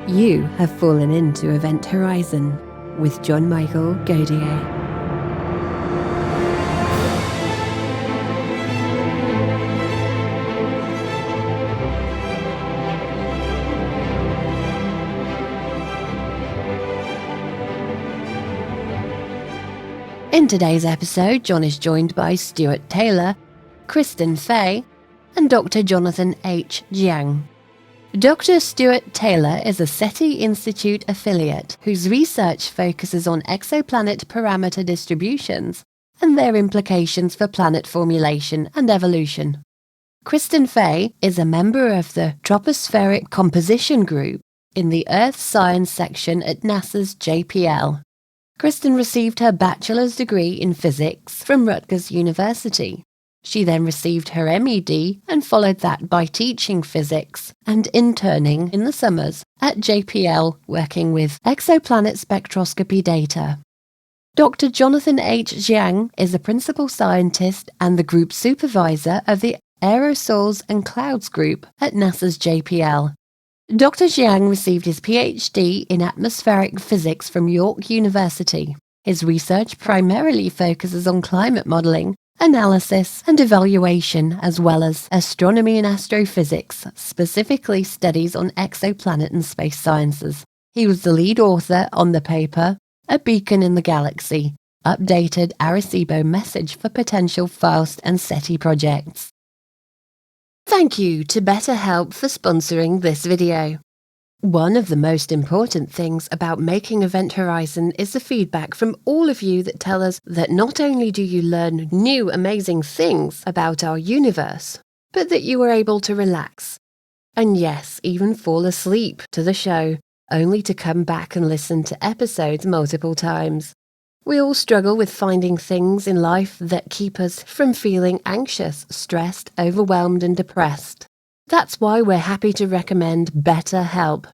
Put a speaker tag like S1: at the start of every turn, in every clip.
S1: You have fallen into Event Horizon with John Michael Godier. In today's episode, John is joined by Stuart Taylor, Kristen Fahy, and Dr. Jonathan H. Jiang. Dr. Stuart Taylor is a SETI Institute affiliate whose research focuses on exoplanet parameter distributions and their implications for planet formulation and evolution. Kristen Fahy is a member of the Tropospheric Composition Group in the Earth Science section at NASA's JPL. Kristen received her bachelor's degree in physics from Rutgers University. She then received her MEd and followed that by teaching physics and interning in the summers at JPL working with exoplanet spectroscopy data. Dr. Jonathan H. Jiang is a principal scientist and the group supervisor of the Aerosols and Clouds group at NASA's JPL. Dr. Jiang received his PhD in atmospheric physics from York University. His research primarily focuses on climate modeling, analysis and evaluation, as well as astronomy and astrophysics, specifically studies on exoplanet and space sciences. He was the lead author on the paper, A Beacon in the Galaxy, Updated Arecibo Message for Potential FAST and SETI Projects. Thank you to BetterHelp for sponsoring this video. One of the most important things about making Event Horizon is the feedback from all of you that tell us that not only do you learn new amazing things about our universe, but that you are able to relax. And yes, even fall asleep to the show, only to come back and listen to episodes multiple times. We all struggle with finding things in life that keep us from feeling anxious, stressed, overwhelmed, and depressed. That's why we're happy to recommend BetterHelp.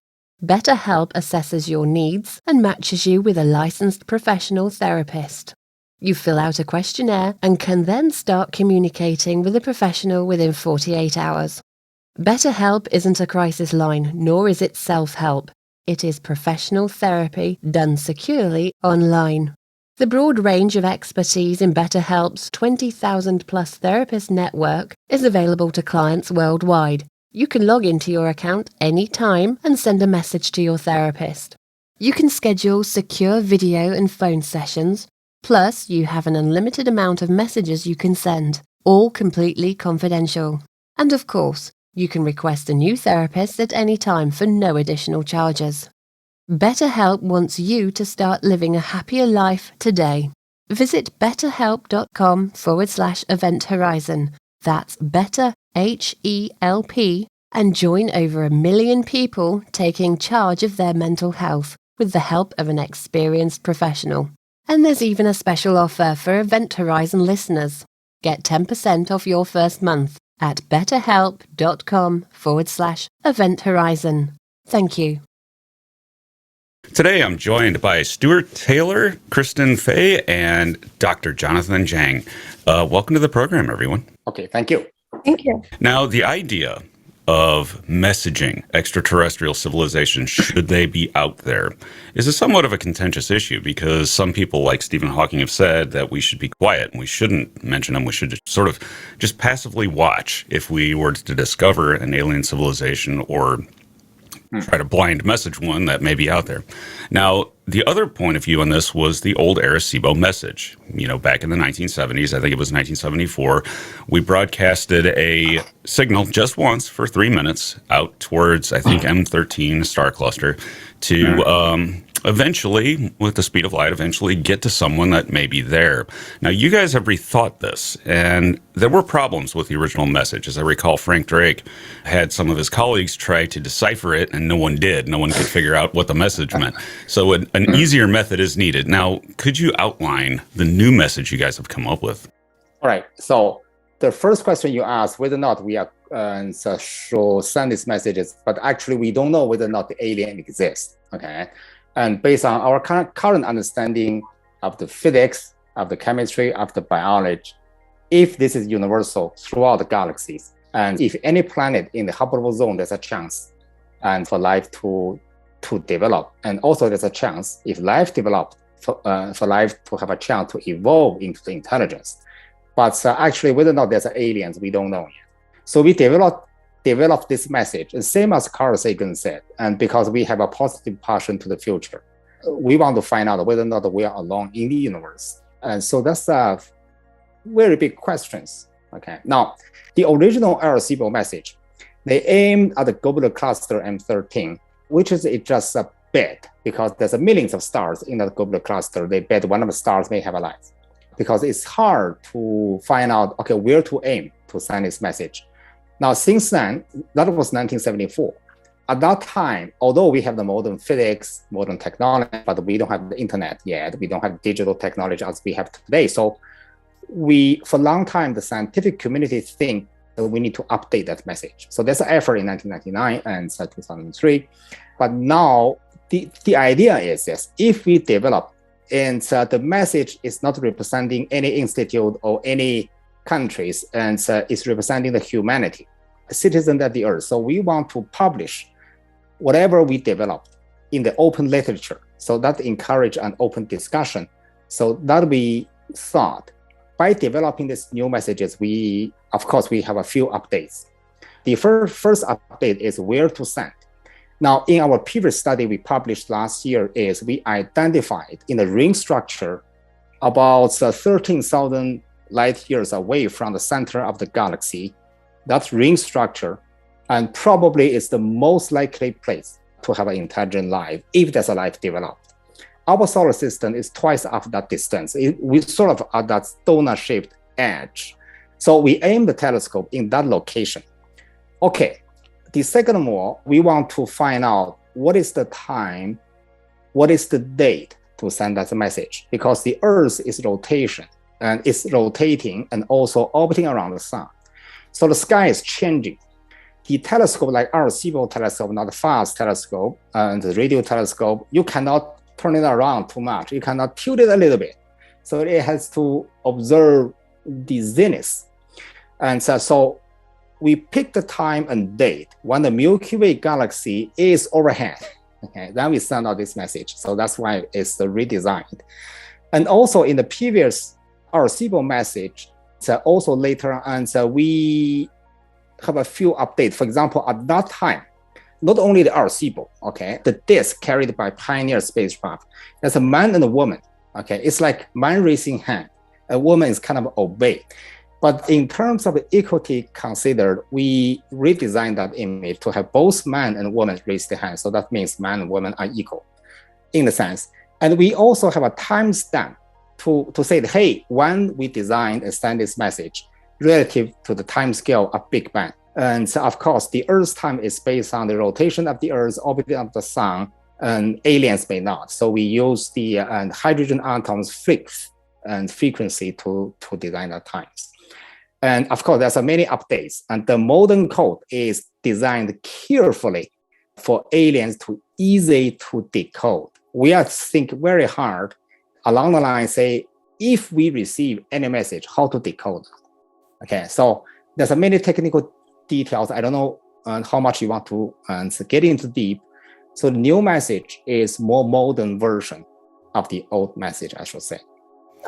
S1: BetterHelp assesses your needs and matches you with a licensed professional therapist. You fill out a questionnaire and can then start communicating with a professional within 48 hours. BetterHelp isn't a crisis line, nor is it self-help. It is professional therapy done securely online. The broad range of expertise in BetterHelp's 20,000-plus therapist network is available to clients worldwide. You can log into your account anytime and send a message to your therapist. You can schedule secure video and phone sessions, plus you have an unlimited amount of messages you can send, all completely confidential. And of course, you can request a new therapist at any time for no additional charges. BetterHelp wants you to start living a happier life today. Visit betterhelp.com/Event Horizon. That's BetterHelp, and join over 1 million people taking charge of their mental health with the help of an experienced professional. And there's even a special offer for Event Horizon listeners. Get 10% off your first month at betterhelp.com/Event Horizon. Thank you.
S2: Today I'm joined by Stuart Taylor, Kristen Fahy, and Dr. Jonathan Jiang. Welcome to the program, everyone.
S3: Okay, thank you.
S1: Thank you.
S2: Now, the idea of messaging extraterrestrial civilizations, should they be out there, is a somewhat of a contentious issue because some people like Stephen Hawking have said that we should be quiet and we shouldn't mention them. We should sort of just passively watch if we were to discover an alien civilization or try to blind message one that may be out there. Now, the other point of view on this was the old Arecibo message. You know, back in the 1970s, I think it was 1974, we broadcasted a signal just once for 3 minutes out towards, I think, M13 star cluster to eventually, with the speed of light, eventually get to someone that may be there. Now, you guys have rethought this, and there were problems with the original message. As I recall, Frank Drake had some of his colleagues try to decipher it, and no one did. No one could figure out what the message meant. So an easier method is needed. Now, could you outline the new message you guys have come up with?
S3: All right. So the first question you asked, whether or not we are should send these messages, but actually we don't know whether or not the alien exists. Okay. And based on our current understanding of the physics, of the chemistry, of the biology, if this is universal throughout the galaxies, and if any planet in the habitable zone, there's a chance and for life to to develop. And also there's a chance, if life developed, for life to have a chance to evolve into the intelligence. But actually, whether or not there's aliens, we don't know yet. So we developed this message, the same as Carl Sagan said, and because we have a positive passion to the future, we want to find out whether or not we are alone in the universe. And so that's a very big questions. Okay. Now, the original Arecibo message, they aimed at the globular cluster M13, which is just a bet, because there's millions of stars in that globular cluster. They bet one of the stars may have a life, because it's hard to find out, okay, where to aim to send this message. Now, since then, that was 1974. At that time, although we have the modern physics, modern technology, but we don't have the internet yet. We don't have digital technology as we have today. So for a long time, the scientific community think that we need to update that message. So there's an effort in 1999 and 2003. But now the idea is this: if we develop, and the message is not representing any institute or any countries, and it's representing the humanity, citizens of the earth. So we want to publish whatever we develop in the open literature. So that encourage an open discussion. So that we thought, by developing these new messages, we have a few updates. The first update is where to send. Now, in our previous study we published last year, is we identified in the ring structure about 13,000 light years away from the center of the galaxy, that ring structure, and probably is the most likely place to have an intelligent life if there's a life developed. Our solar system is twice of that distance. We sort of at that donut-shaped edge. So we aim the telescope in that location. Okay, the second more, we want to find out what is the time, what is the date to send that message, because the Earth is rotating and also orbiting around the sun. So the sky is changing. The telescope, like Arecibo telescope, not the fast telescope, and the radio telescope, you cannot turn it around too much. You cannot tilt it a little bit. So it has to observe the zenith. And so we pick the time and date when the Milky Way galaxy is overhead. Okay, then we send out this message. So that's why it's redesigned. And also in the previous Arecibo message, also later on, we have a few updates. For example, at that time, not only the Arecibo, okay, the disk carried by Pioneer spacecraft, there's a man and a woman, okay? It's like man raising hand, a woman is kind of obey. But in terms of equity considered, we redesigned that image to have both man and woman raise their hand. So that means man and woman are equal in a sense. And we also have a timestamp to say, that, hey, when we designed and send this message relative to the time scale of Big Bang. And so of course, the Earth's time is based on the rotation of the Earth, orbiting of the sun, and aliens may not. So we use the hydrogen atoms flux and frequency to design the times. And of course, there's many updates. And the modern code is designed carefully for aliens to easy to decode. We are think very hard along the line, say, if we receive any message, how to decode it. Okay, so there's many technical details. I don't know how much you want to get into deep. So the new message is more modern version of the old message, I should say.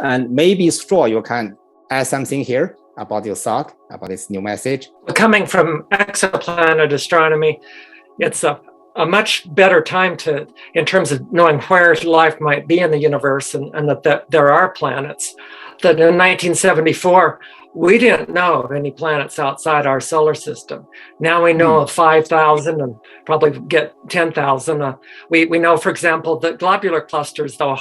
S3: And maybe Stuart, you can add something here about your thought about this new message.
S4: Coming from exoplanet astronomy, it's a much better time in terms of knowing where life might be in the universe and that there are planets. That in 1974, we didn't know of any planets outside our solar system. Now we know of 5,000 and probably get 10,000. We know, for example, that globular clusters, though,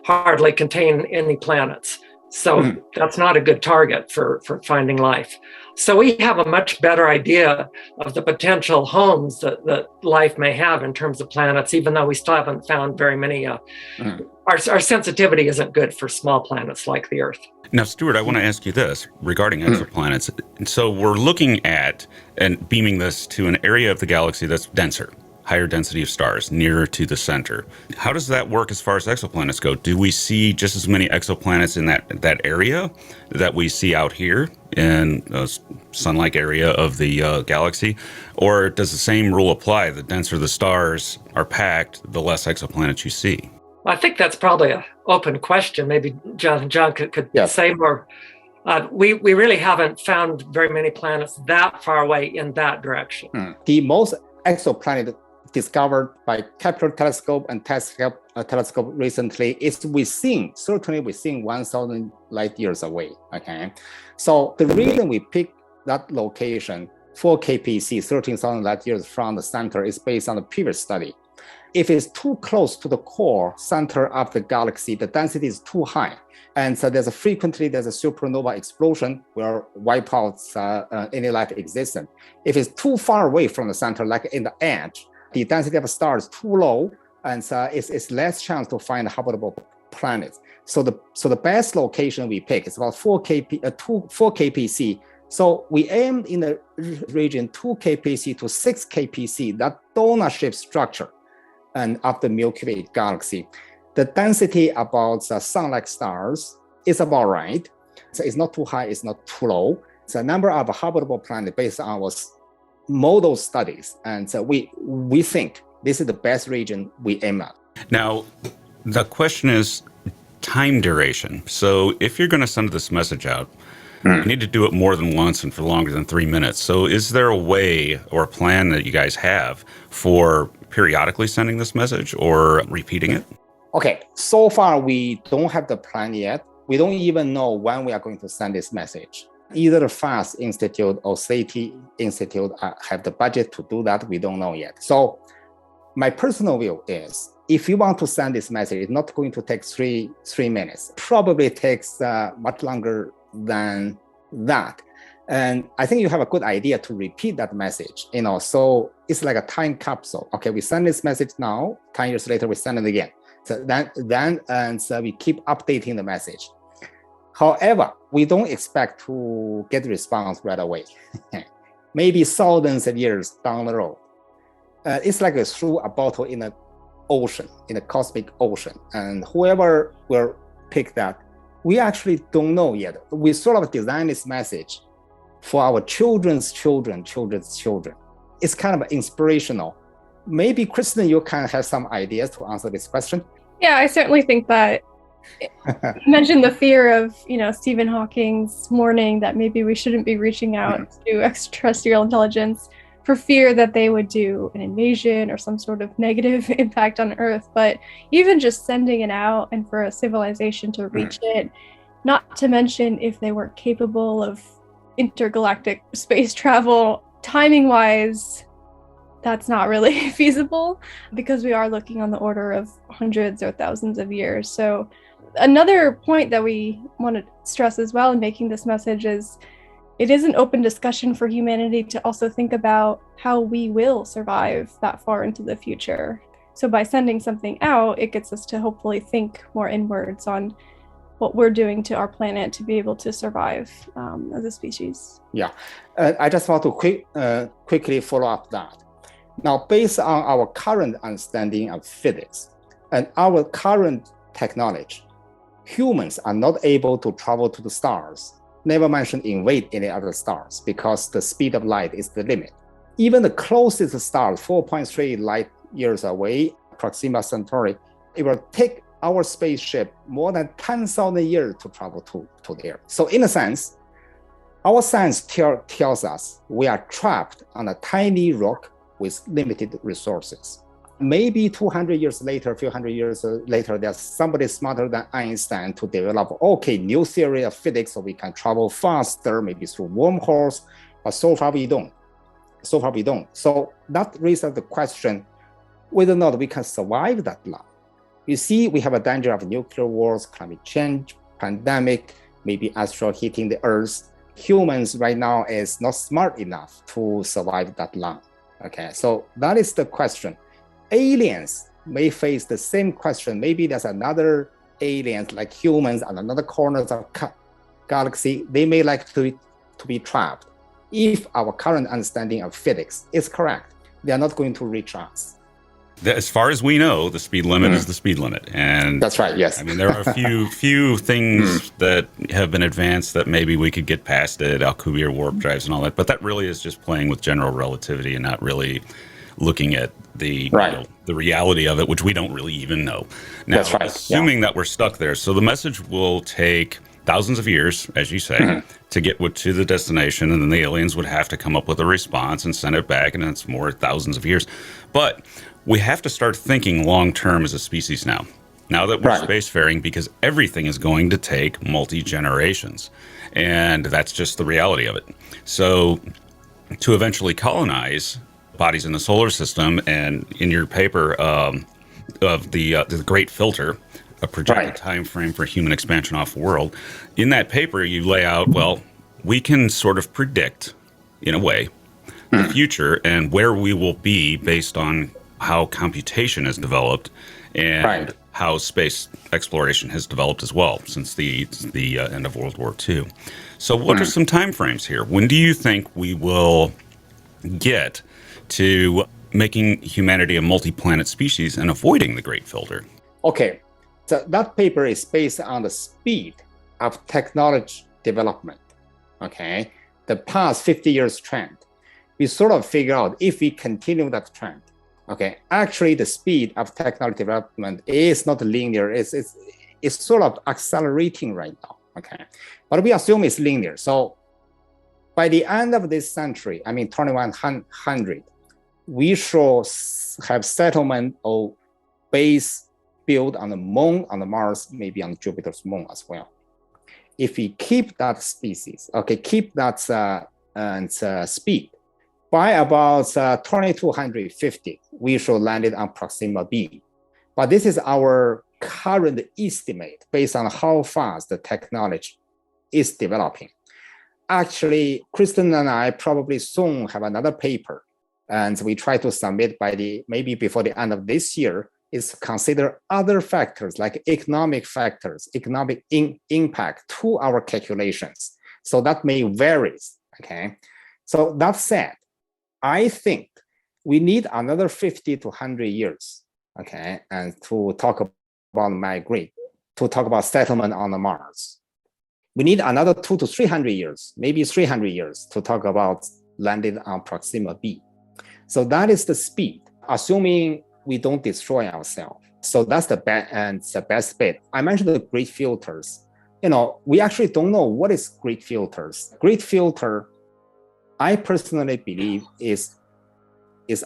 S4: hardly contain any planets. So that's not a good target for finding life. So we have a much better idea of the potential homes that life may have in terms of planets, even though we still haven't found very many. Our sensitivity isn't good for small planets like the Earth.
S2: Now, Stuart, I want to ask you this regarding exoplanets. So we're looking at and beaming this to an area of the galaxy that's denser, higher density of stars, nearer to the center. How does that work as far as exoplanets go? Do we see just as many exoplanets in that area that we see out here in a sun-like area of the galaxy? Or does the same rule apply? The denser the stars are packed, the less exoplanets you see?
S4: I think that's probably an open question. Maybe John could say more. We really haven't found very many planets that far away in that direction.
S3: The most exoplanet discovered by Kepler telescope and telescope recently is certainly within 1,000 light years away. Okay, so the reason we pick that location, 4 kpc, 13,000 light years from the center, is based on the previous study. If it's too close to the core center of the galaxy, the density is too high. And so frequently there's a supernova explosion where wipe out any life existent. If it's too far away from the center, like in the edge, the density of a star is too low, and so it's less chance to find habitable planets. So the best location we pick is about 4 kpc. So we aimed in the region 2 kpc to 6 kpc, that donut-shaped structure and of the Milky Way galaxy. The density about sun-like stars is about right. So it's not too high, it's not too low. It's a number of habitable planets based on our model studies. And so we think this is the best region we aim at.
S2: Now, the question is time duration. So if you're going to send this message out, you need to do it more than once and for longer than 3 minutes. So is there a way or a plan that you guys have for periodically sending this message or repeating it?
S3: Okay, so far we don't have the plan yet. We don't even know when we are going to send this message. Either the FAST Institute or SETI Institute have the budget to do that. We don't know yet. So my personal view is, if you want to send this message, it's not going to take three minutes. Probably takes much longer than that. And I think you have a good idea to repeat that message. So it's like a time capsule. Okay, we send this message now, 10 years later, we send it again. So so we keep updating the message. However, we don't expect to get response right away. Maybe thousands of years down the road. It's like through a bottle in an ocean, in a cosmic ocean. And whoever will pick that, we actually don't know yet. We sort of designed this message for our children's children's children. It's kind of inspirational. Maybe, Kristen, you can have some ideas to answer this question.
S5: Yeah, I certainly think that you mentioned the fear of, Stephen Hawking's warning that maybe we shouldn't be reaching out to extraterrestrial intelligence for fear that they would do an invasion or some sort of negative impact on Earth. But even just sending it out and for a civilization to reach it, not to mention if they weren't capable of intergalactic space travel, timing-wise, that's not really feasible because we are looking on the order of hundreds or thousands of years. So another point that we want to stress as well in making this message is it is an open discussion for humanity to also think about how we will survive that far into the future. So by sending something out, it gets us to hopefully think more inwards on what we're doing to our planet to be able to survive as a species.
S3: Yeah, I just want to quickly follow up that. Now, based on our current understanding of physics and our current technology, humans are not able to travel to the stars, never mention invade any other stars, because the speed of light is the limit. Even the closest star, 4.3 light years away, Proxima Centauri, it will take our spaceship more than 10,000 years to travel to there. So in a sense, our science tells us we are trapped on a tiny rock with limited resources. Maybe 200 years later, a few hundred years later, there's somebody smarter than Einstein to develop, new theory of physics so we can travel faster, maybe through wormholes, but so far we don't. So that raises the question whether or not we can survive that long. You see, we have a danger of nuclear wars, climate change, pandemic, maybe asteroid hitting the Earth. Humans right now is not smart enough to survive that long. Okay, so that is the question. Aliens may face the same question. Maybe there's another aliens like humans on another corners of galaxy. They may like to be trapped. If our current understanding of physics is correct, they are not going to reach us.
S2: As far as we know, the speed limit is the speed limit. And
S3: that's right, yes.
S2: I mean, there are a few things that have been advanced that maybe we could get past it, Alcubierre warp drives and all that, but that really is just playing with general relativity and not really looking at the the reality of it, which we don't really even know. Now,
S3: that's right.
S2: Assuming that we're stuck there, so the message will take thousands of years, as you say, to get to the destination, and then the aliens would have to come up with a response and send it back, and then it's more thousands of years. But we have to start thinking long-term as a species now that we're spacefaring, because everything is going to take multi-generations, and that's just the reality of it. So to eventually colonize bodies in the solar system, and in your paper of the Great Filter, a projected time frame for human expansion off the world. In that paper, you lay out, well, we can sort of predict, in a way, the future and where we will be based on how computation has developed and how space exploration has developed as well since the end of World War II. So what are some time frames here? When do you think we will get to making humanity a multi-planet species and avoiding the Great Filter?
S3: Okay. So that paper is based on the speed of technology development, okay? The past 50 years trend. We sort of figure out if we continue that trend, okay? Actually, the speed of technology development is not linear. It's sort of accelerating right now, okay? But we assume it's linear. So by the end of this century, I mean 2100, we should have settlement or base built on the moon, on the Mars, maybe on Jupiter's moon as well. If we keep that species, okay, keep that speed, by about 2250, we should land it on Proxima b. But this is our current estimate based on how fast the technology is developing. Actually, Kristen and I probably soon have another paper, and we try to submit maybe before the end of this year, is consider other factors like economic factors, economic impact to our calculations. So that may vary, okay? So that said, I think we need another 50 to 100 years, okay? And to talk about settlement on the Mars. We need another 200 to 300 years, maybe 300 years to talk about landing on Proxima b. So that is the speed, assuming we don't destroy ourselves. So that's the best bet. I mentioned the great filters. We actually don't know what is great filters. Great filter, I personally believe is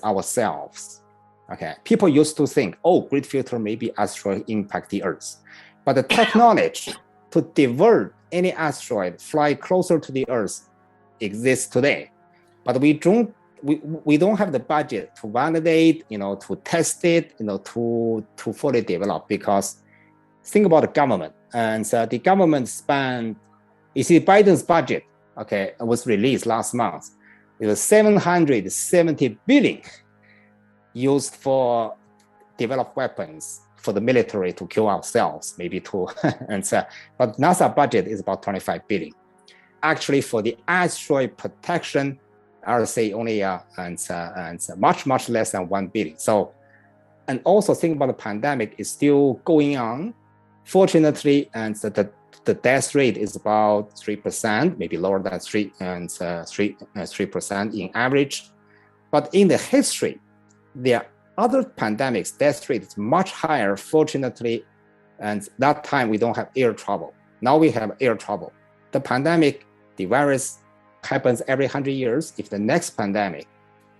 S3: ourselves. Okay, people used to think, great filter maybe asteroid impact the Earth, but the technology to divert any asteroid fly closer to the Earth exists today, but we don't have the budget to validate, to test it, to fully develop, because think about the government. And the government spent, Biden's budget, okay, was released last month. It was $770 billion used for develop weapons for the military to kill ourselves, maybe to, but NASA budget is about $25 billion. Actually, for the asteroid protection, I would say only much less than $1 billion. So, and also think about the pandemic is still going on. Fortunately, and the death rate is about 3%, maybe lower than 3% in average. But in the history, there are other pandemics, death rate is much higher, fortunately, and that time we don't have air travel. Now we have air travel. The pandemic, the virus happens every 100 years. If the next pandemic,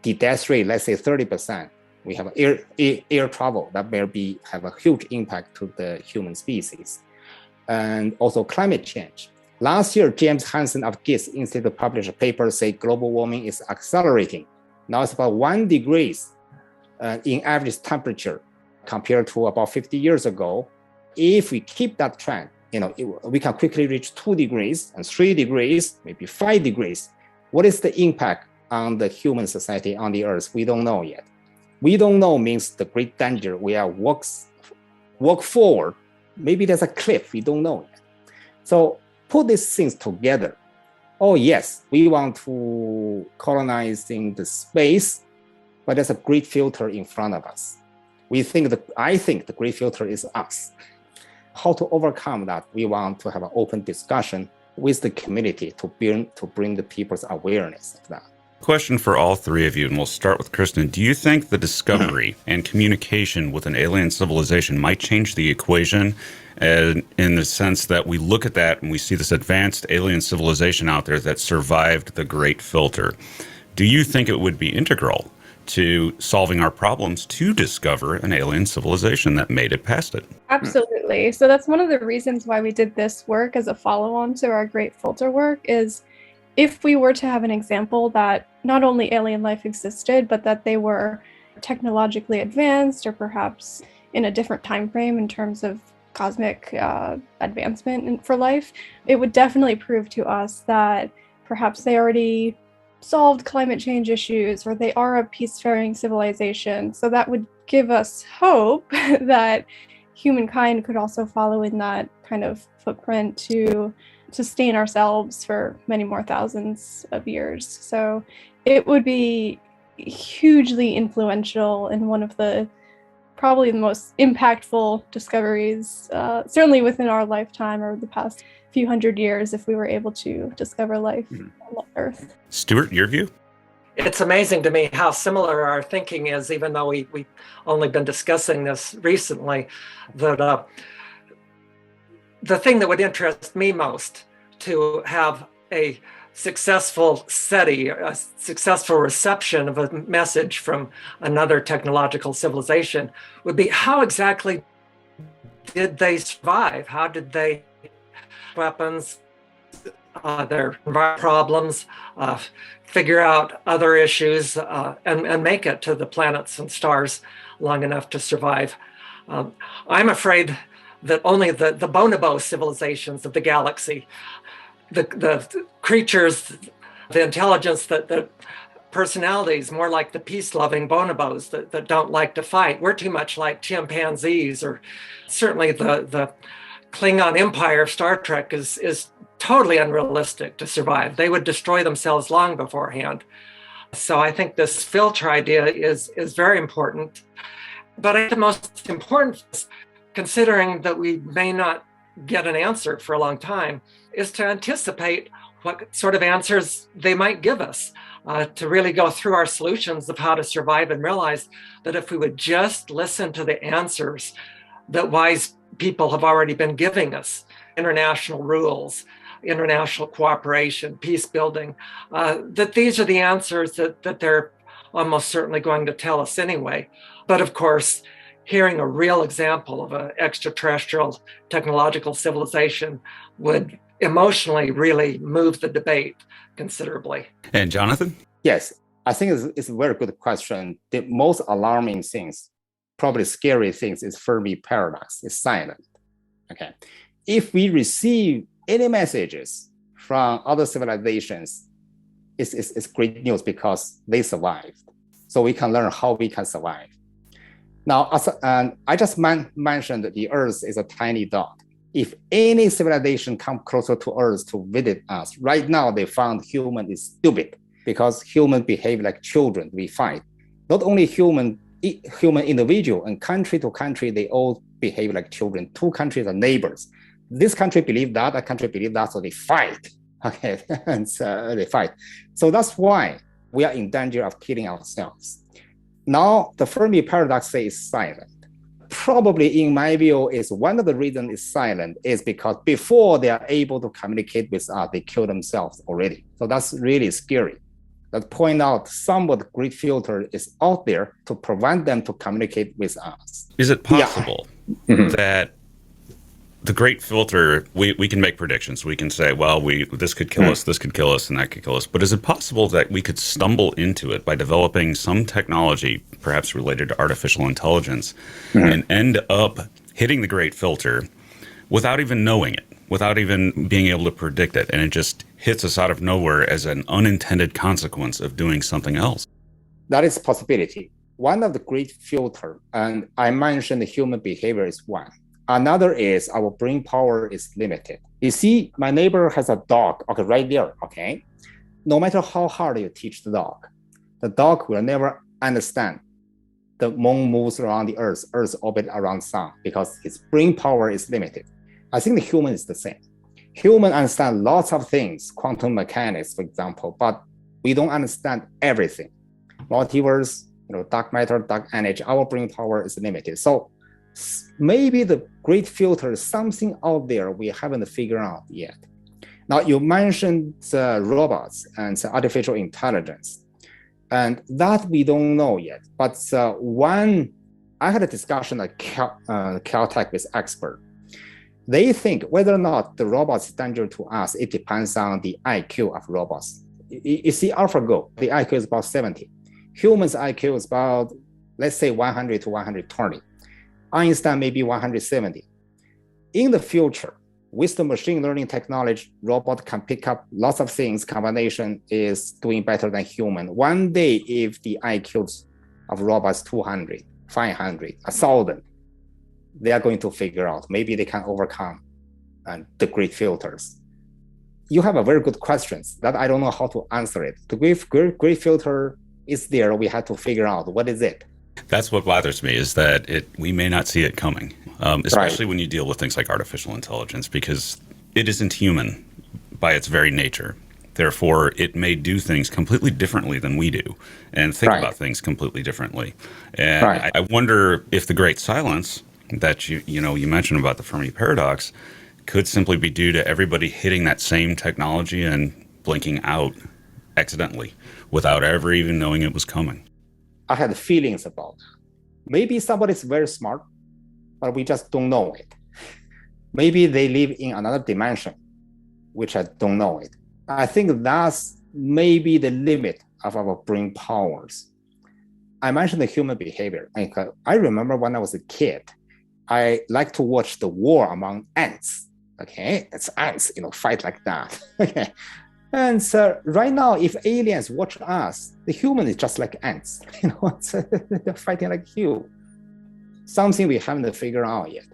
S3: the death rate, let's say 30%, we have air travel, that may have a huge impact to the human species. And also climate change. Last year, James Hansen of GIST Institute published a paper saying global warming is accelerating. Now it's about 1 degree in average temperature compared to about 50 years ago. If we keep that trend, we can quickly reach 2 degrees and 3 degrees, maybe 5 degrees. What is the impact on the human society, on the Earth? We don't know yet. We don't know means the great danger. We are walk forward. Maybe there's a cliff. We don't know yet. So put these things together. Oh yes, we want to colonize in the space, but there's a great filter in front of us. I think the great filter is us. How to overcome that? We want to have an open discussion with the community to bring the people's awareness of that.
S2: Question for all three of you, and we'll start with Kristen. Do you think the discovery and communication with an alien civilization might change the equation, in the sense that we look at that and we see this advanced alien civilization out there that survived the Great Filter? Do you think it would be integral to solving our problems to discover an alien civilization that made it past it?
S5: Absolutely. So that's one of the reasons why we did this work as a follow-on to our Great Filter work, is if we were to have an example that not only alien life existed, but that they were technologically advanced or perhaps in a different time frame in terms of cosmic advancement for life, it would definitely prove to us that perhaps they already solved climate change issues, or they are a peacefaring civilization. So that would give us hope that humankind could also follow in that kind of footprint to sustain ourselves for many more thousands of years. So it would be hugely influential and one of the probably the most impactful discoveries, certainly within our lifetime or the past few hundred years, if we were able to discover life on Earth.
S2: Stuart, your view?
S4: It's amazing to me how similar our thinking is, even though we've only been discussing this recently. That the thing that would interest me most to have a successful SETI, a successful reception of a message from another technological civilization, would be how exactly did they survive? How did they weapons, their problems, figure out other issues, and make it to the planets and stars long enough to survive? I'm afraid that only the bonobo civilizations of the galaxy, the creatures, the intelligence, the personalities more like the peace-loving bonobos that don't like to fight. We're too much like chimpanzees, or certainly the Klingon Empire of Star Trek is totally unrealistic to survive. They would destroy themselves long beforehand. So I think this filter idea is very important. But I think the most important, considering that we may not get an answer for a long time, is to anticipate what sort of answers they might give us, to really go through our solutions of how to survive and realize that if we would just listen to the answers that wise people have already been giving us, international rules, international cooperation, peace building, that these are the answers that they're almost certainly going to tell us anyway. But of course, hearing a real example of an extraterrestrial technological civilization would emotionally really move the debate considerably.
S2: And Jonathan?
S3: Yes, I think it's a very good question. The most alarming things, probably scary things, is Fermi paradox. It's silent. Okay, if we receive any messages from other civilizations, it's great news because they survived. So we can learn how we can survive. Now, I just mentioned that the Earth is a tiny dot. If any civilization come closer to Earth to visit us, right now they found human is stupid because humans behave like children. We fight. Not only human individual and country to country, they all behave like children. Two countries are neighbors. This country believe that, that country believe that, so they fight. Okay, and they fight. So that's why we are in danger of killing ourselves. Now, the Fermi paradox is silent. Probably, in my view, is one of the reasons it's silent is because before they are able to communicate with us, they kill themselves already. So that's really scary. That point out some of the great filter is out there to prevent them to communicate with us.
S2: Is it possible that the great filter, we can make predictions. We can say, well, this could kill us, this could kill us, and that could kill us. But is it possible that we could stumble into it by developing some technology, perhaps related to artificial intelligence, and end up hitting the great filter without even knowing it, without even being able to predict it, and it just hits us out of nowhere as an unintended consequence of doing something else?
S3: That is a possibility. One of the great filter, and I mentioned the human behavior is one. Another is our brain power is limited. You see, my neighbor has a dog, okay, right there, okay? No matter how hard you teach the dog will never understand the moon moves around the Earth, Earth orbits around sun because its brain power is limited. I think the human is the same. Human understand lots of things, quantum mechanics, for example, but we don't understand everything. Multiverse, dark matter, dark energy, our brain power is limited. So maybe the great filter is something out there we haven't figured out yet. Now, you mentioned robots and artificial intelligence, and that we don't know yet. But I had a discussion at Caltech with experts. They think whether or not the robots is dangerous to us, it depends on the IQ of robots. You see AlphaGo, the IQ is about 70. Humans' IQ is about, let's say, 100 to 120. Einstein maybe 170. In the future, with the machine learning technology, robot can pick up lots of things. Combination is doing better than human. One day, if the IQs of robots 200, 500, 1,000, they are going to figure out. Maybe they can overcome the great filters. You have a very good questions that I don't know how to answer it. The great filter is there. We have to figure out what is it.
S2: That's what bothers me, is that we may not see it coming, especially when you deal with things like artificial intelligence, because it isn't human by its very nature. Therefore, it may do things completely differently than we do and think about things completely differently. And I wonder if the great silence that you mentioned about the Fermi paradox could simply be due to everybody hitting that same technology and blinking out accidentally without ever even knowing it was coming.
S3: I had feelings about that. Maybe somebody's very smart, but we just don't know it. Maybe they live in another dimension, which I don't know it. I think that's maybe the limit of our brain powers. I mentioned the human behavior. I remember when I was a kid, I like to watch the war among ants. Okay, it's ants, fight like that. Okay. And so right now, if aliens watch us, the human is just like ants. They're fighting like you. Something we haven't figured out yet.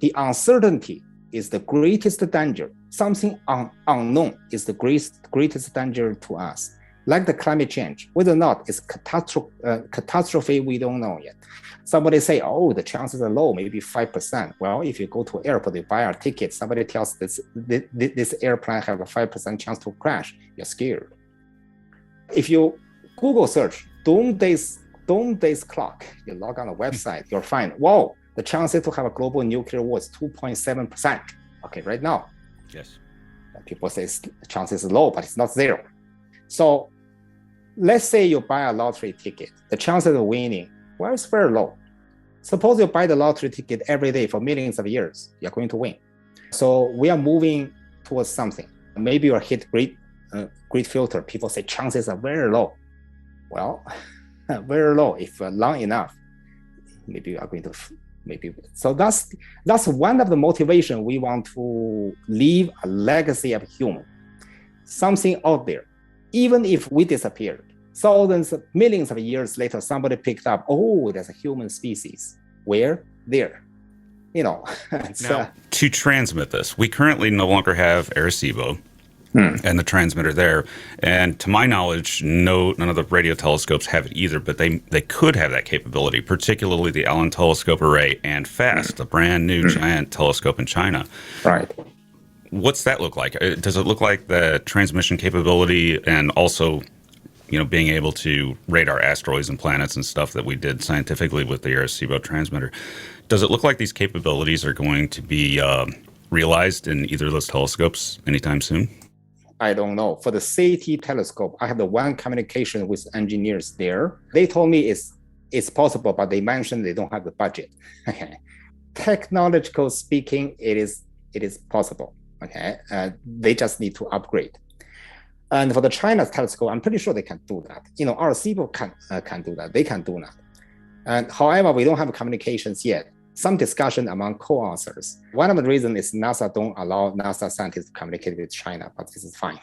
S3: The uncertainty is the greatest danger. Something unknown is the greatest danger to us. Like the climate change, whether or not it's catastrophe, we don't know yet. Somebody say, oh, the chances are low, maybe 5%. Well, if you go to an airport, you buy a ticket, somebody tells this airplane have a 5% chance to crash, you're scared. If you Google search doomsday's clock, you log on a website, you'll find, whoa, the chances to have a global nuclear war is 2.7%. Okay, right now.
S2: Yes.
S3: People say the chances is low, but it's not zero. So let's say you buy a lottery ticket, the chances of winning, well, it's very low. Suppose you buy the lottery ticket every day for millions of years, you're going to win. So we are moving towards something. Maybe you'll hit great filter. People say chances are very low. Well, very low. If long enough, maybe you are going to, So that's one of the motivation we want to leave a legacy of human. Something out there. Even if we disappeared, thousands, millions of years later, somebody picked up, oh, there's a human species. Where? There. Now,
S2: to transmit this, we currently no longer have Arecibo and the transmitter there. And to my knowledge, none of the radio telescopes have it either, but they could have that capability, particularly the Allen Telescope Array and FAST, a brand new giant telescope in China.
S3: Right.
S2: What's that look like? Does it look like the transmission capability and also, being able to radar asteroids and planets and stuff that we did scientifically with the Arecibo transmitter? Does it look like these capabilities are going to be realized in either of those telescopes anytime soon?
S3: I don't know. For the SETI telescope, I have the one communication with engineers there. They told me it's possible, but they mentioned they don't have the budget. Okay. Technological speaking, it is possible. Okay, they just need to upgrade. And for the China telescope, I'm pretty sure they can do that. Arecibo can do that. They can do that. And however, we don't have communications yet. Some discussion among co-authors. One of the reasons is NASA don't allow NASA scientists to communicate with China, but this is fine.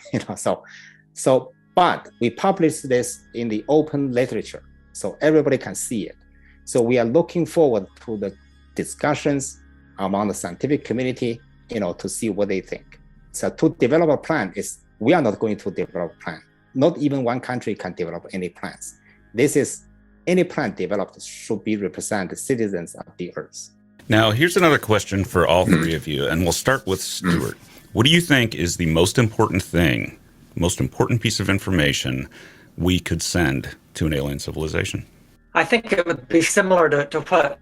S3: But we publish this in the open literature, so everybody can see it. So we are looking forward to the discussions among the scientific community, to see what they think. So to develop a plan we are not going to develop a plan. Not even one country can develop any plans. This is any planet developed should be represent the citizens of the Earth.
S2: Now, here's another question for all three of you, and we'll start with Stuart. What do you think is the most important thing, most important piece of information we could send to an alien civilization?
S4: I think it would be similar to what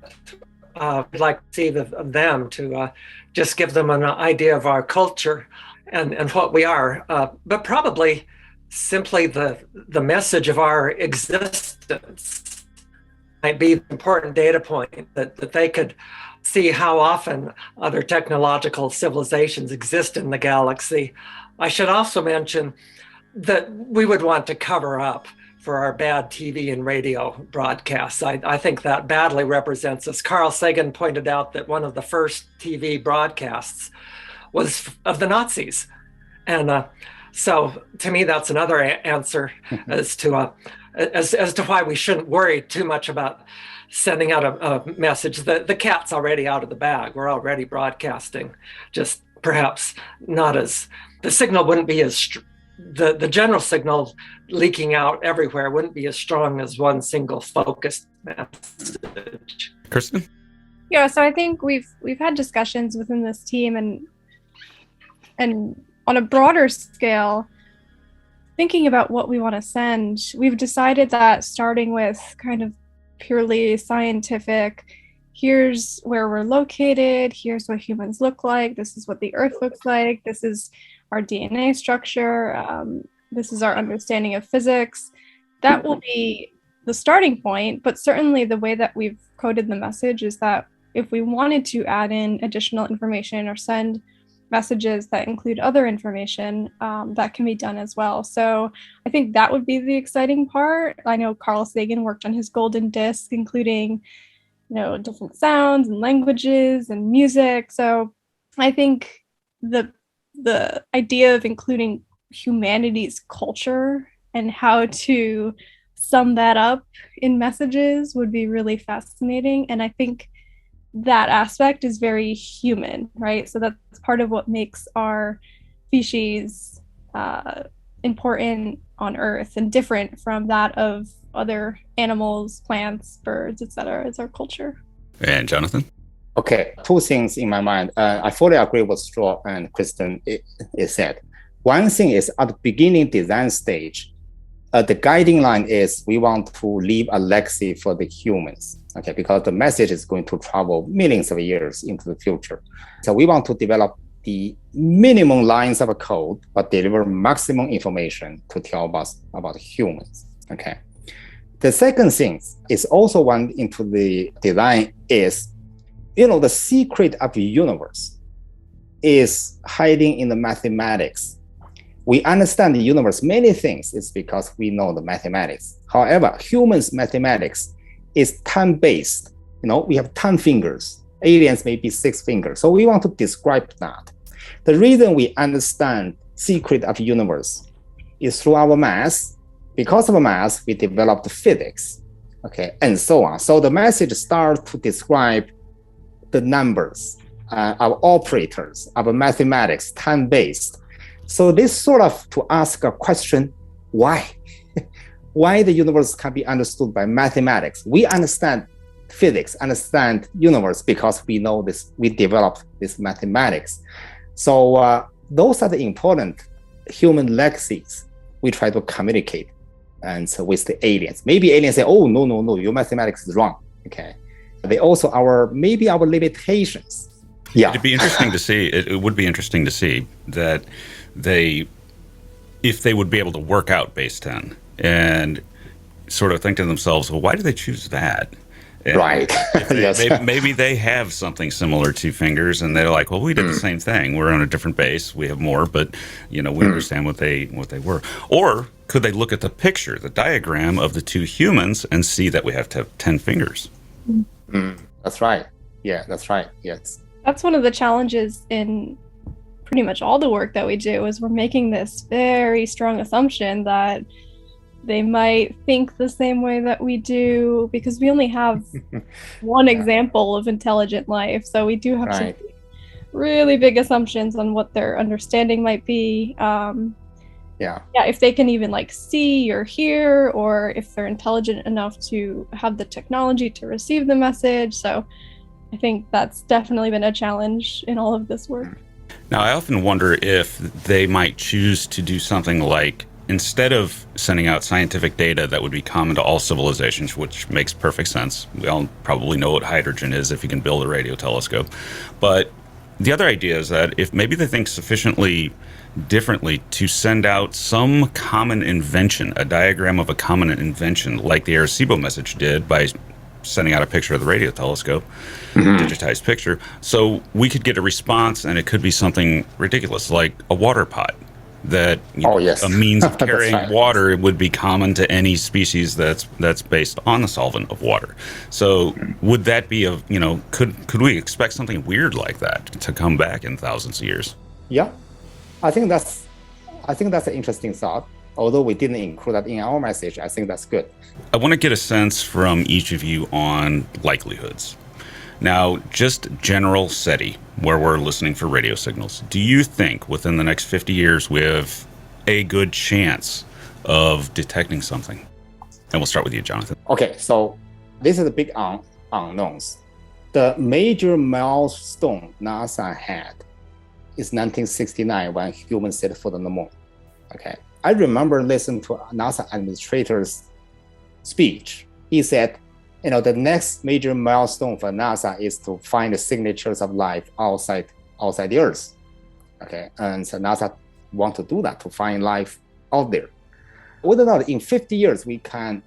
S4: we'd like to see of them, to just give them an idea of our culture and what we are, but probably simply the message of our existence might be an important data point that they could see how often other technological civilizations exist in the galaxy. I should also mention that we would want to cover up for our bad TV and radio broadcasts. I think that badly represents us. Carl Sagan pointed out that one of the first TV broadcasts was of the Nazis. And so to me, that's another answer as to why we shouldn't worry too much about sending out a message. The cat's already out of the bag. We're already broadcasting, just perhaps not as, the signal wouldn't be as, the general signal leaking out everywhere wouldn't be as strong as one single focused message.
S2: Kristen?
S5: Yeah, so I think we've had discussions within this team and on a broader scale, thinking about what we want to send, we've decided that starting with kind of purely scientific, here's where we're located, here's what humans look like, this is what the Earth looks like, this is our DNA structure, this is our understanding of physics. That will be the starting point, but certainly the way that we've coded the message is that if we wanted to add in additional information or send messages that include other information, that can be done as well. So I think that would be the exciting part. I know Carl Sagan worked on his golden disc, including, different sounds and languages and music. So I think the idea of including humanity's culture and how to sum that up in messages would be really fascinating. And I think that aspect is very human, right? So that's part of what makes our species important on Earth and different from that of other animals, plants, birds, etc. It's our culture.
S2: And Jonathan?
S3: Okay, two things in my mind. I fully agree with Stuart and Kristen said. One thing is at the beginning design stage, the guiding line is we want to leave a legacy for the humans, okay, because the message is going to travel millions of years into the future. So we want to develop the minimum lines of code, but deliver maximum information to tell us about humans, okay. The second thing is also one into the design is, the secret of the universe is hiding in the mathematics. We understand the universe, many things is because we know the mathematics. However, humans' mathematics is time-based. We have 10 fingers. Aliens may be 6 fingers. So we want to describe that. The reason we understand secret of universe is through our math. Because of math, we developed physics, okay, and so on. So the message starts to describe the numbers, our operators, our mathematics, time-based. So this sort of to ask a question, why? Why the universe can be understood by mathematics? We understand physics, understand universe because we know this, we developed this mathematics. So those are the important human legacies we try to communicate and so with the aliens. Maybe aliens say, oh, no, your mathematics is wrong, okay? They also maybe our limitations. Yeah.
S2: It'd be interesting to see, it would be interesting to see that if they would be able to work out base 10 and sort of think to themselves, well, why do they choose that? And
S3: right. Yes.
S2: maybe they have something similar to fingers and they're like, well, we did the same thing. We're on a different base. We have more, but we understand what they were. Or could they look at the picture, the diagram of the two humans and see that we have to have 10 fingers?
S3: That's right. Yeah, that's right. Yes.
S5: That's one of the challenges in pretty much all the work that we do is we're making this very strong assumption that they might think the same way that we do because we only have one example of intelligent life. So we do have to make really big assumptions on what their understanding might be. yeah, if they can even like see or hear, or if they're intelligent enough to have the technology to receive the message. So I think that's definitely been a challenge in all of this work.
S2: Now, I often wonder if they might choose to do something like, instead of sending out scientific data that would be common to all civilizations, which makes perfect sense. We all probably know what hydrogen is if you can build a radio telescope. But the other idea is that if maybe they think sufficiently differently to send out some common invention, a diagram of a common invention, like the Arecibo message did by sending out a picture of the radio telescope, digitized picture, so we could get a response, and it could be something ridiculous like a water pot. That a means of carrying water would be common to any species that's based on the solvent of water. So would that be could we expect something weird like that to come back in thousands of years?
S3: Yeah, I think that's an interesting thought. Although we didn't include that in our message, I think that's good.
S2: I want to get a sense from each of you on likelihoods. Now, just general SETI, where we're listening for radio signals, do you think within the next 50 years we have a good chance of detecting something? And we'll start with you, Jonathan.
S3: Okay, so this is the big unknowns. The major milestone NASA had is 1969 when humans set foot on the moon. Okay, I remember listening to a NASA administrator's speech. He said, the next major milestone for NASA is to find the signatures of life outside the Earth. Okay, and so NASA want to do that, to find life out there. Whether or not in 50 years we can,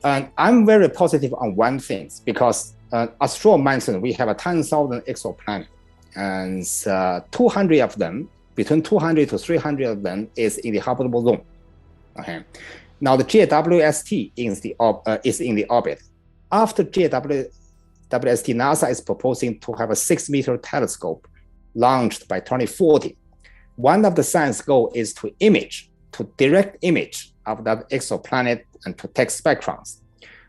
S3: and I'm very positive on one thing, because as Stuart mentioned, we have 10,000 exoplanets, and 200 of them, between 200 to 300 of them is in the habitable zone. Okay, now the JWST is in the orbit. After JWST, NASA is proposing to have a 6-meter telescope launched by 2040. One of the science goals is to direct image of that exoplanet and to take spectrums.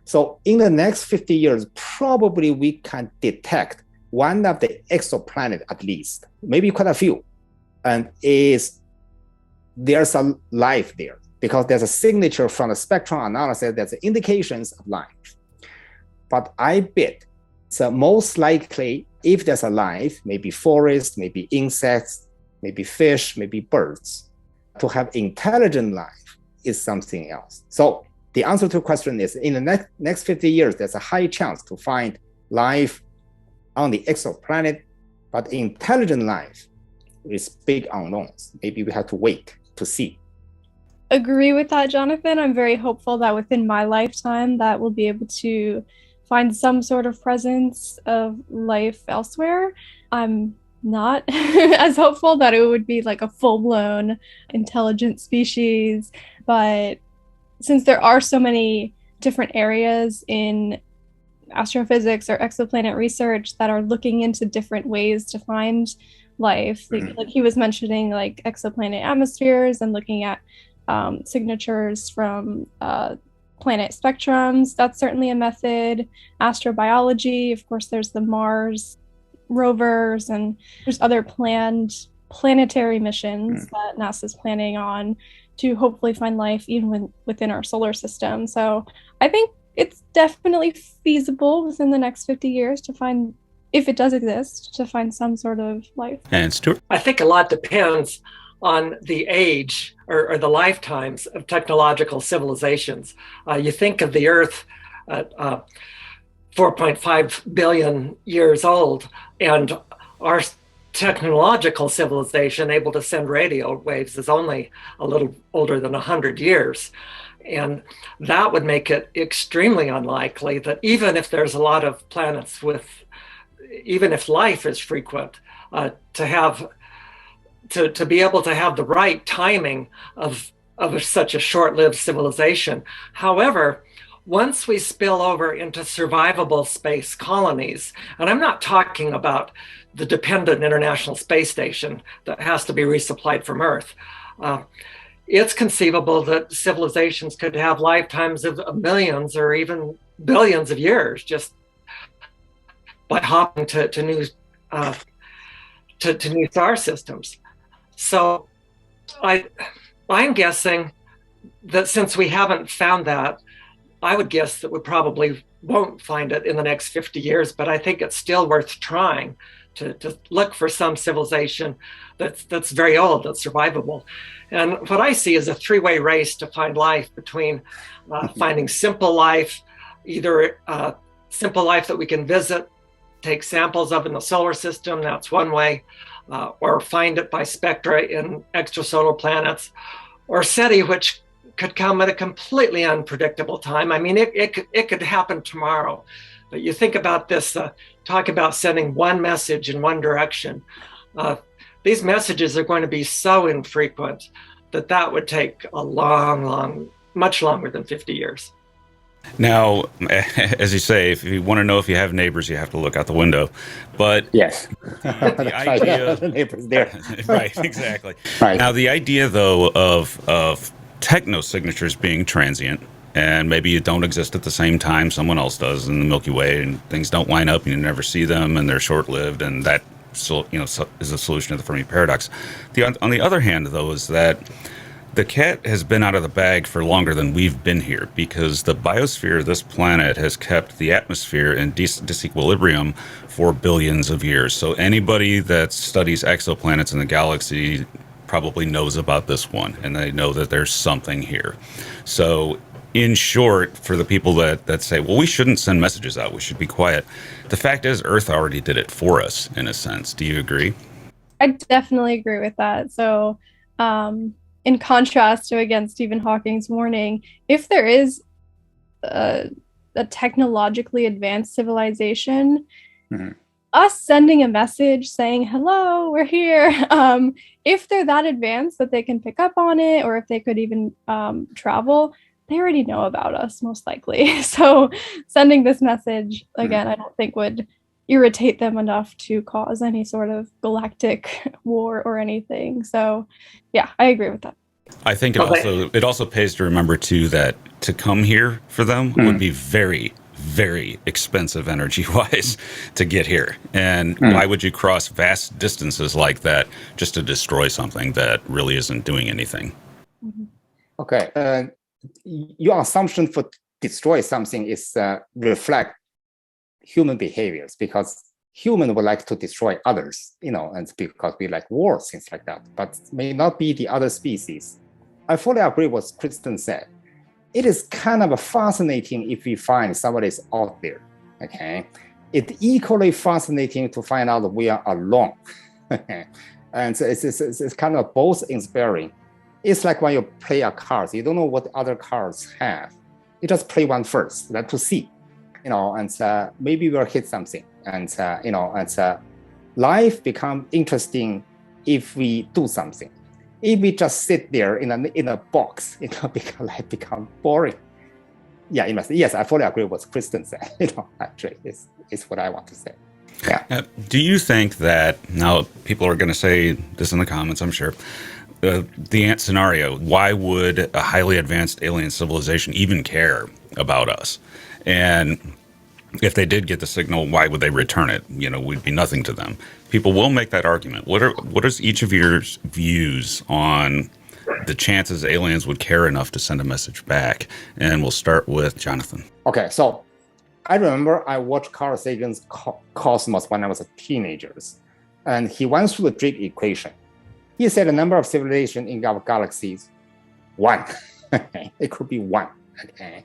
S3: So in the next 50 years, probably we can detect one of the exoplanets at least, maybe quite a few, and there's a life there because there's a signature from the spectrum analysis that's indications of life. But I bet, so most likely, if there's a life, maybe forest, maybe insects, maybe fish, maybe birds, to have intelligent life is something else. So the answer to the question is, in the next 50 years, there's a high chance to find life on the exoplanet, but intelligent life is big unknowns. Maybe we have to wait to see.
S5: Agree with that, Jonathan. I'm very hopeful that within my lifetime that we'll be able to find some sort of presence of life elsewhere. I'm not as hopeful that it would be like a full-blown intelligent species, but since there are so many different areas in astrophysics or exoplanet research that are looking into different ways to find life, like he was mentioning, like exoplanet atmospheres and looking at signatures from planet spectrums, that's certainly a method. Astrobiology, of course, there's the Mars rovers, and there's other planned planetary missions that NASA's planning on to hopefully find life even within our solar system. So I think it's definitely feasible within the next 50 years to find, if it does exist, to find some sort of life.
S2: And Stuart?
S4: I think a lot depends on the age or the lifetimes of technological civilizations. You think of the Earth at 4.5 billion years old, and our technological civilization able to send radio waves is only a little older than 100 years. And that would make it extremely unlikely that even if there's a lot of planets even if life is frequent, to be able to have the right timing of such a short-lived civilization. However, once we spill over into survivable space colonies, and I'm not talking about the dependent International Space Station that has to be resupplied from Earth, it's conceivable that civilizations could have lifetimes of millions or even billions of years just by hopping to new star systems. So I I'm guessing that since we haven't found that, I would guess that we probably won't find it in the next 50 years, but I think it's still worth trying to look for some civilization that's very old, that's survivable. And what I see is a three-way race to find life between finding simple life, either simple life that we can visit, take samples of in the solar system, that's one way, or find it by spectra in extrasolar planets, or SETI, which could come at a completely unpredictable time. I mean, it could happen tomorrow. But you think about this, talk about sending one message in one direction. These messages are going to be so infrequent that would take a much longer than 50 years.
S2: Now, as you say, if you want to know if you have neighbors, you have to look out the window. But
S3: yes,
S2: the idea,
S3: the neighbors there.
S2: Right, exactly.
S3: Right.
S2: Now, the idea, though, of technosignatures being transient, and maybe you don't exist at the same time someone else does in the Milky Way, and things don't line up, and you never see them, and they're short-lived, and that is a solution to the Fermi paradox. On the other hand, though, is that the cat has been out of the bag for longer than we've been here, because the biosphere of this planet has kept the atmosphere in disequilibrium for billions of years. So anybody that studies exoplanets in the galaxy probably knows about this one, and they know that there's something here. So in short, for the people that say, well, we shouldn't send messages out, we should be quiet, the fact is Earth already did it for us, in a sense. Do you agree?
S5: I definitely agree with that. So in contrast to, again, Stephen Hawking's warning, if there is a technologically advanced civilization, us sending a message saying, hello, we're here, if they're that advanced that they can pick up on it, or if they could even travel, they already know about us, most likely. So sending this message, again, I don't think would irritate them enough to cause any sort of galactic war or anything. So yeah, I agree with that.
S2: I think it also pays to remember too that to come here for them would be very, very expensive energy wise to get here. And why would you cross vast distances like that just to destroy something that really isn't doing anything?
S3: Okay. Your assumption for destroy something is reflect human behaviors, because human would like to destroy others, and because we like wars, things like that, but may not be the other species. I fully agree with what Kristen said. It is kind of fascinating if we find somebody is out there, okay? It's equally fascinating to find out that we are alone. And so it's kind of both inspiring. It's like when you play a card, you don't know what other cards have. You just play one first, then to see, and maybe we'll hit something. And, life become interesting if we do something. If we just sit there in a box, life become boring. Yeah, yes, I fully agree with what Kristen said. Actually, it's what I want to say. Yeah.
S2: Do you think that, now people are going to say this in the comments, I'm sure, the ant scenario, why would a highly advanced alien civilization even care about us? And if they did get the signal, why would they return it? We'd be nothing to them. People will make that argument. What is each of your views on the chances aliens would care enough to send a message back? And we'll start with Jonathan.
S3: Okay, so I remember I watched Carl Sagan's Cosmos when I was a teenager, and he went through the Drake equation. He said the number of civilizations in our galaxies, 1. It could be 1. Okay.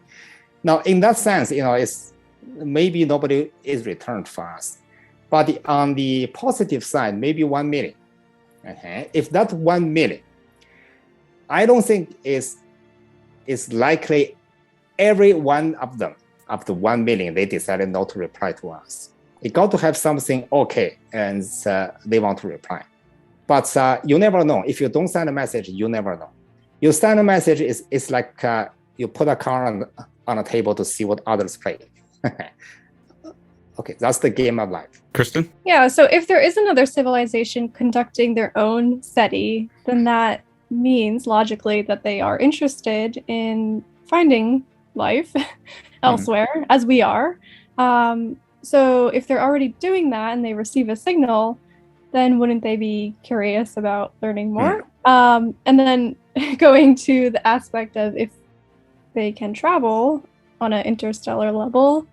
S3: Now, in that sense, it's maybe nobody is returned fast. But on the positive side, maybe 1 million. Okay. If that 1 million, I don't think is likely every one of them, of the 1 million, they decided not to reply to us. They got to have something okay, and they want to reply. But you never know. If you don't send a message, you never know. You send a message, it's like you put a card on a table to see what others play. Okay, that's the game of life.
S2: Kristen?
S5: Yeah, so if there is another civilization conducting their own SETI, then that means logically that they are interested in finding life elsewhere, as we are. So if they're already doing that and they receive a signal, then wouldn't they be curious about learning more? And then going to the aspect of if they can travel on an interstellar level,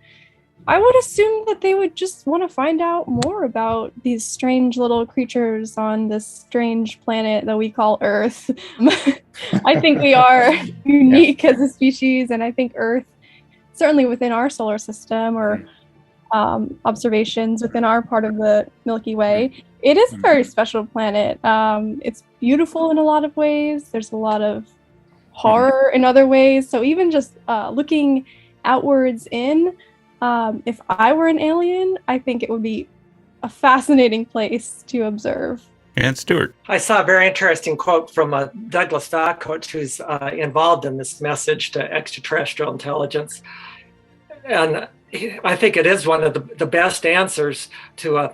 S5: I would assume that they would just want to find out more about these strange little creatures on this strange planet that we call Earth. I think we are unique as a species, and I think Earth, certainly within our solar system or observations within our part of the Milky Way, it is a very special planet. It's beautiful in a lot of ways. There's a lot of horror in other ways. So even just looking outwards in, if I were an alien, I think it would be a fascinating place to observe.
S2: And Stuart.
S4: I saw a very interesting quote from Douglas Fahy, who's involved in this message to extraterrestrial intelligence. And I think it is one of the best answers to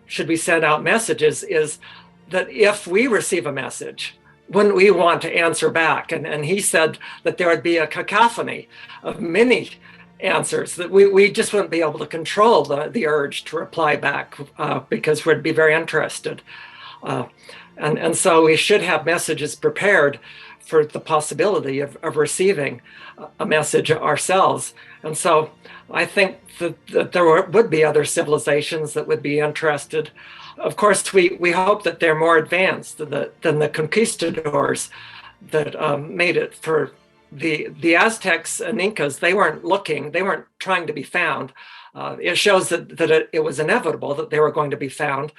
S4: should we send out messages, is that if we receive a message, wouldn't we want to answer back? And he said that there would be a cacophony of many answers, that we just wouldn't be able to control the urge to reply back because we'd be very interested. And so we should have messages prepared for the possibility of receiving a message ourselves. And so I think that there would be other civilizations that would be interested. Of course, we hope that they're more advanced than the conquistadors that made it. For the Aztecs and Incas, they weren't trying to be found. It shows that it was inevitable that they were going to be found,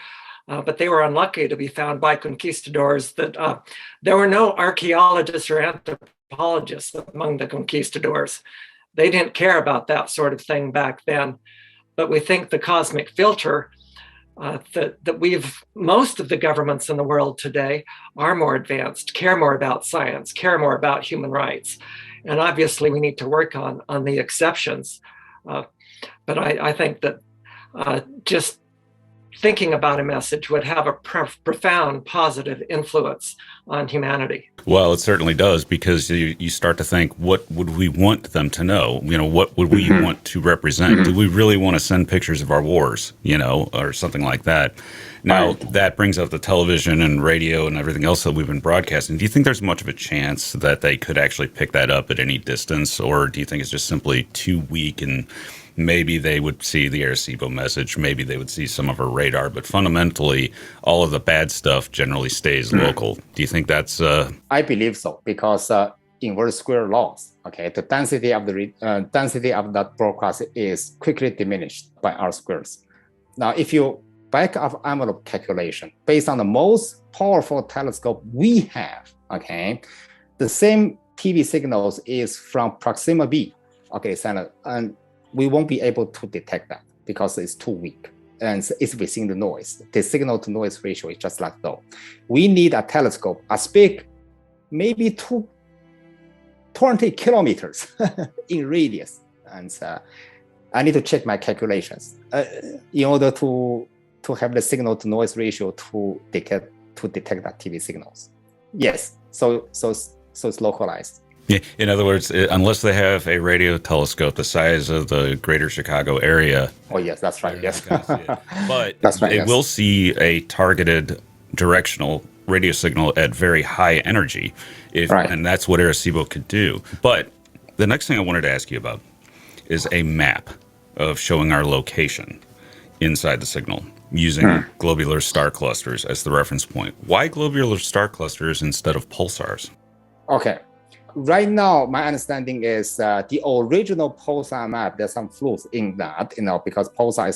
S4: but they were unlucky to be found by conquistadors. That there were no archaeologists or anthropologists among the conquistadors. They didn't care about that sort of thing back then. But we think the cosmic filter, that most of the governments in the world today are more advanced, care more about science, care more about human rights. And obviously we need to work on the exceptions. But I think that just thinking about a message would have a profound positive influence on humanity.
S2: Well, it certainly does, because you start to think, what would we want them to know? What would we want to represent? Do we really want to send pictures of our wars, or something like that? Now, that brings up the television and radio and everything else that we've been broadcasting. Do you think there's much of a chance that they could actually pick that up at any distance, or do you think it's just simply too weak, and maybe they would see the Arecibo message, maybe they would see some of our radar, but fundamentally, all of the bad stuff generally stays local? Do you think that's...
S3: I believe so, because inverse square laws, the density of that broadcast is quickly diminished by R squares. Now, if you back of envelope calculation, based on the most powerful telescope we have, the same TV signals is from Proxima B, and we won't be able to detect that because it's too weak and it's within the noise. The signal to noise ratio is just like low. We need a telescope as big, maybe 20 kilometers in radius. And I need to check my calculations in order to have the signal to noise ratio to detect that TV signals. Yes, so it's localized.
S2: Yeah, in other words, unless they have a radio telescope the size of the greater Chicago area.
S3: Oh, yes, that's right. Yes.
S2: But
S3: that's right,
S2: it will see a targeted directional radio signal at very high energy. And that's what Arecibo could do. But the next thing I wanted to ask you about is a map of showing our location inside the signal using globular star clusters as the reference point. Why globular star clusters instead of pulsars?
S3: Okay. Right now, my understanding is the original pulsar map, there's some flaws in that, because pulsar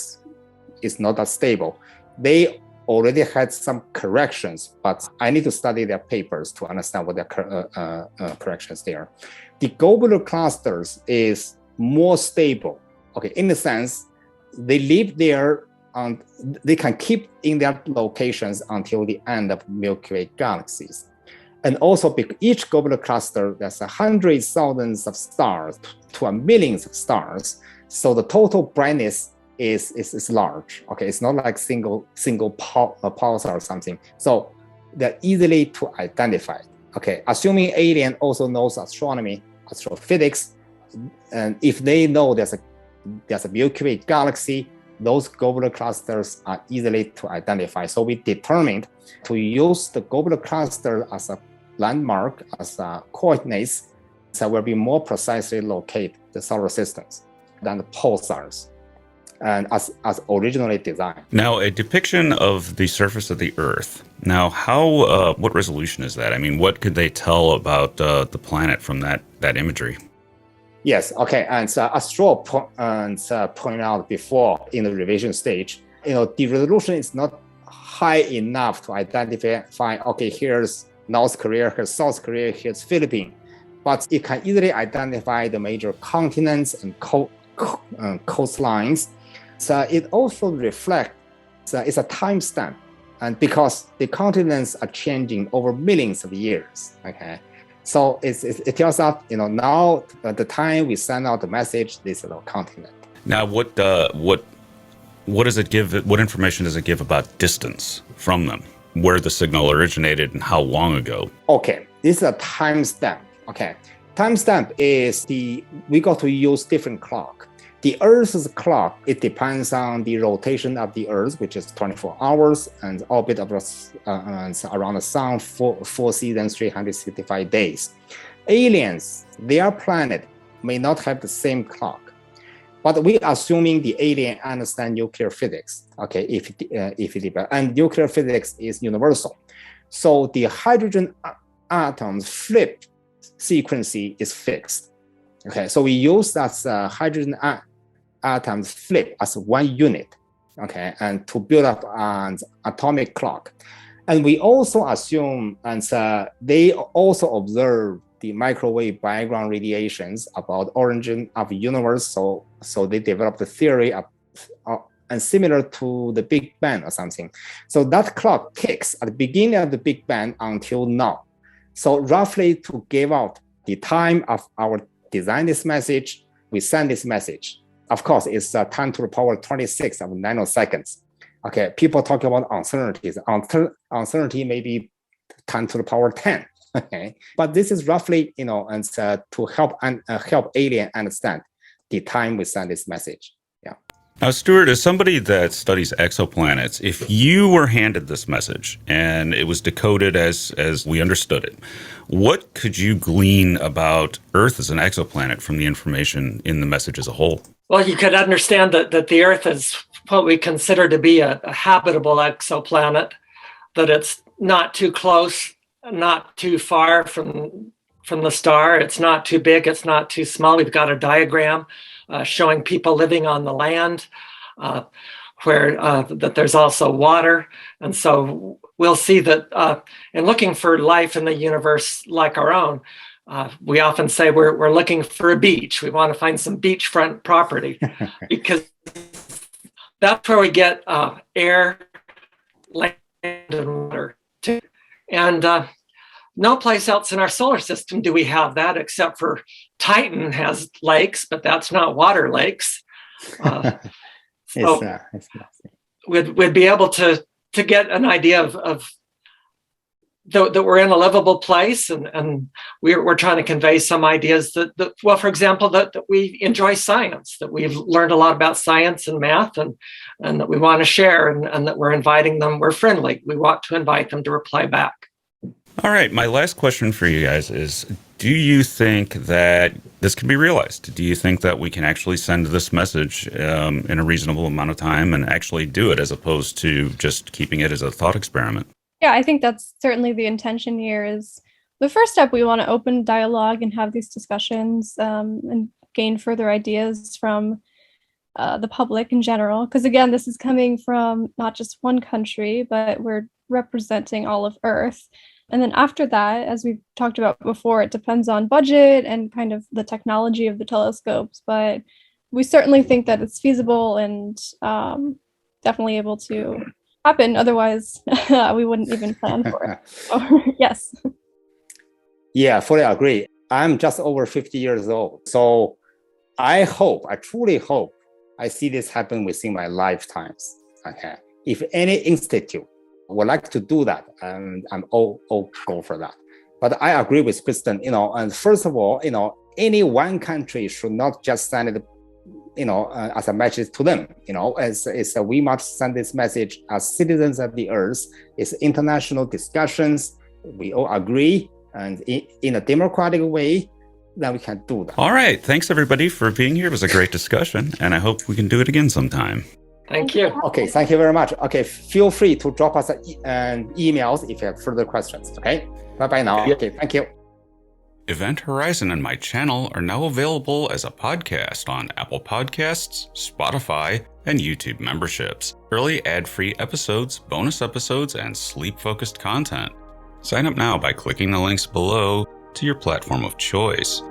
S3: is not that stable. They already had some corrections, but I need to study their papers to understand what their corrections there. The globular clusters is more stable. In the sense, they live there and they can keep in their locations until the end of Milky Way galaxies. And also, each globular cluster, there's hundreds, thousands of stars to millions of stars. So the total brightness is large. It's not like single pulsar or something. So they're easily to identify. Assuming alien also knows astronomy, astrophysics, and if they know there's a Milky Way galaxy, those globular clusters are easily to identify. So we determined to use the globular cluster as a landmark, as coordinates that will be more precisely locate the solar systems than the pulsars, and as originally designed.
S2: Now, a depiction of the surface of the Earth. Now, what resolution is that? I mean, what could they tell about the planet from that imagery?
S3: Yes, okay, and as Stuart pointed out before in the revision stage, the resolution is not high enough to identify, okay, here's North Korea, here's South Korea, here's Philippines, but it can easily identify the major continents and coastlines. So it also reflects, it's a timestamp, and because the continents are changing over millions of years, okay? So it tells us, now at the time we send out the message, this is our continent.
S2: Now, what does it give? What information does it give about distance from them, where the signal originated, and how long ago?
S3: Okay, this is a timestamp. Okay, timestamp is we got to use different clock. The Earth's clock, it depends on the rotation of the Earth, which is 24 hours, and orbit of around the Sun, 4 seasons, 365 days. Aliens, their planet may not have the same clock, but we assuming the alien understand nuclear physics. Okay, and nuclear physics is universal, so the hydrogen atoms flip sequence is fixed. Okay, so we use that hydrogen atoms flip as one unit, okay, and to build up an atomic clock. And we also assume, and they also observe the microwave background radiations about origin of the universe. So they developed the theory of, and similar to the Big Bang or something. So that clock ticks at the beginning of the Big Bang until now. So roughly to give out the time of our design this message, we send this message. Of course, it's 10 to the power 26 of nanoseconds. Okay, people talk about uncertainties. Uncertainty may be 10 to the power 10. Okay, but this is roughly, and to help alien understand the time we send this message. Yeah.
S2: Now, Stuart, as somebody that studies exoplanets, if you were handed this message and it was decoded as we understood it, what could you glean about Earth as an exoplanet from the information in the message as a whole?
S4: Well, you could understand that the Earth is what we consider to be a habitable exoplanet, that it's not too close, not too far from the star. It's not too big, it's not too small. We've got a diagram showing people living on the land, where that there's also water. And so we'll see that in looking for life in the universe like our own, we often say we're looking for a beach. We want to find some beachfront property because that's where we get air, land, and water too. And no place else in our solar system do we have that, except for Titan has lakes, but that's not water lakes. So we'd be able to get an idea of that we're in a livable place, and we're trying to convey some ideas that well, for example, that we enjoy science, that we've learned a lot about science and math, and that we want to share, and that we're inviting them. We're friendly. We want to invite them to reply back.
S2: All right. My last question for you guys is, do you think that this can be realized? Do you think that we can actually send this message in a reasonable amount of time and actually do it, as opposed to just keeping it as a thought experiment?
S5: Yeah, I think that's certainly the intention here. Is the first step, we want to open dialogue and have these discussions and gain further ideas from the public in general. Because again, this is coming from not just one country, but we're representing all of Earth. And then after that, as we've talked about before, it depends on budget and kind of the technology of the telescopes. But we certainly think that it's feasible and definitely able to happen. Otherwise, we wouldn't even plan for it. So, yes.
S3: Yeah, fully agree. I'm just over 50 years old. So I truly hope I see this happen within my lifetimes. Okay. If any institute would like to do that, and I'm all go for that. But I agree with Kristen, and first of all, any one country should not just send it, as a message to them, we must send this message as citizens of the Earth. It's international discussions. We all agree and in a democratic way, then we can do that.
S2: All right. Thanks, everybody, for being here. It was a great discussion, and I hope we can do it again sometime.
S4: Thank you.
S3: Okay, thank you very much. Okay, feel free to drop us emails if you have further questions. Okay, bye-bye now. Okay, thank you.
S2: Event Horizon and my channel are now available as a podcast on Apple Podcasts, Spotify, and YouTube memberships. Early ad-free episodes, bonus episodes, and sleep-focused content. Sign up now by clicking the links below to your platform of choice.